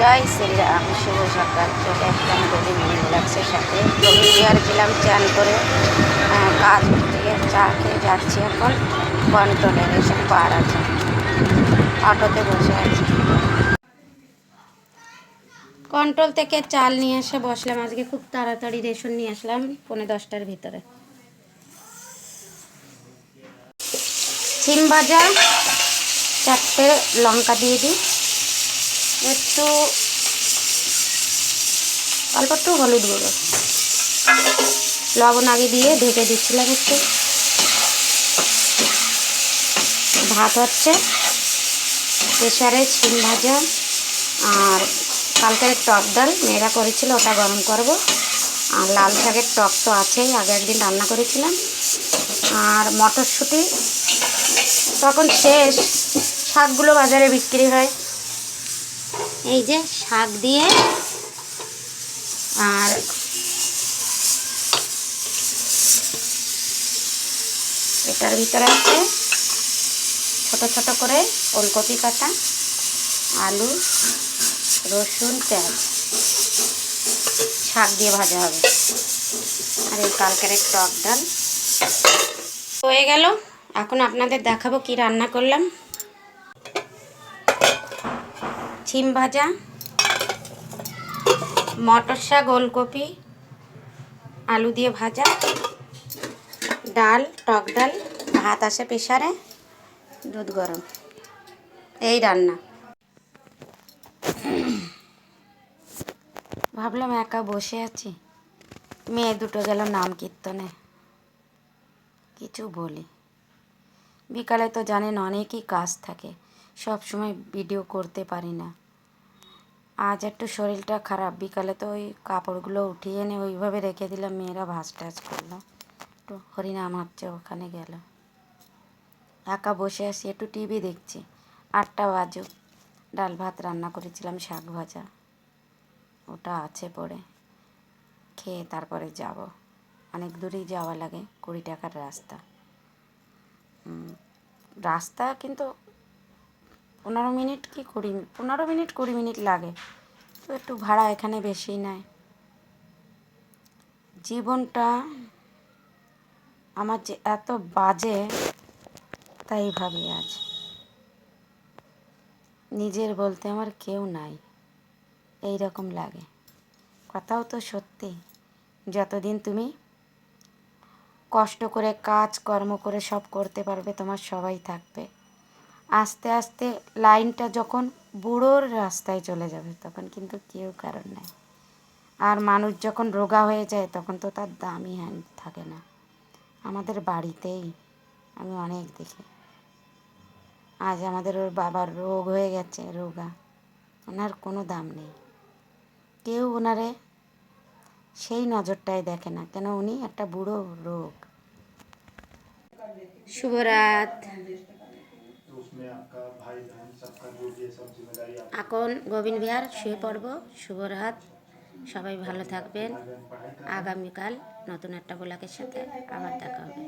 জয় শ্রীরাম। শুভ সকাল। চলে আসলাম গোবিন্দ রিল্যাক্সের সাথে। গোবিন্দ বিহার ছিলাম, চান করে কাজ দিয়ে চা খেয়ে যাচ্ছি এখন কন্ট্রোলে। রেশন পাওয়ার আছে, অটোতে বসে আছি। কন্ট্রোল থেকে চাল নিয়ে এসে বসলাম। আজকে খুব তাড়াতাড়ি রেশন নিয়ে আসলাম, 9:30টার ভিতরে। সিম ভাজা, 4টে লঙ্কা দিয়ে দিই, একটু অল্প একটু হলুদ গুঁড়ো, লবণ আগে দিয়ে ঢেকে দিচ্ছিলাম একটু। ভাত হচ্ছে, প্রেশারে সিম ভাজা আর কালকের টক ডাল মেয়েরা করেছিল, ওটা গরম করব। আর লাল শাকের টক তো আছেই, আগে একদিন রান্না করেছিলাম। আর মটরশুঁটি তখন শেষ, শাকগুলো বাজারে বিক্রি হয়। এই যে শাক দিয়ে, আর এটার ভিতরে আছে ছোট ছোট করে ওলকপি কাটা, আলু, রসুন, পেঁয়াজ, শাক দিয়ে ভাজা হবে। আর এই কালকের টক ডাল হয়ে গেল। এখন আপনাদের দেখাবো কি রান্না করলাম। সিম ভাজা, মটর শাক, ওলকপি, আলু দিয়ে ভাজা, ডাল, টক ডাল, ভাত আসে প্রেশারে, দুধ গরম, এই রান্না। ভাবলাম একা বসে আছি, মেয়ে দুটো গেল নাম কীর্তনে, কিছু বলি। বিকালে তো জানেন অনেকই কাজ থাকে, সব সময় ভিডিও করতে পারি না। আজ একটু শরীরটা খারাপ, বিকালে তো ওই কাপড়গুলো উঠিয়ে এনে ওইভাবে রেখে দিলাম, মেয়েরা ভাঁজ টাজ করলো, একটু হরিনাম হচ্ছে ওখানে গেল। একা বসে আছি, একটু টিভি দেখছি। 8টা বাজুক, ডাল ভাত রান্না করেছিলাম, শাক ভাজা, ওটা আছে পড়ে, খেয়ে তারপরে যাব। অনেক দূরেই যাওয়া লাগে, 20 টাকার রাস্তা। রাস্তা কিন্তু 15 মিনিট কি 20 মিনিট লাগে, তো একটু ভাড়া এখানে বেশি নেয়। জীবনটা আমার যে এত বাজে, তাই ভাবি আজ নিজের বলতে আমার কেউ নাই, এই রকম লাগে। কথাও তো সত্যি, যতদিন তুমি কষ্ট করে কাজ কর্ম করে সব করতে পারবে, তোমার সবাই থাকবে। আস্তে আস্তে লাইনটা যখন বুড়োর রাস্তায় চলে যাবে, তখন কিন্তু কেউ কারণ নাই। আর মানুষ যখন রোগা হয়ে যায়, তখন তো তার দামই থাকে না। আমাদের বাড়িতেই আমি অনেক দেখি, আজ আমাদের ওর বাবার রোগ হয়ে গেছে, রোগা, ওনার কোনো দাম নেই, কেউ ওনারে সেই নজরটায় দেখে না, কেন উনি একটা বুড়ো রোগ। শুভরাত। এখন গোবিন্দ বিহার শুয়ে পড়ব। শুভরাত, সবাই ভালো থাকবেন। আগামীকাল নতুন একটা ব্লগের সাথে আবার দেখা হবে।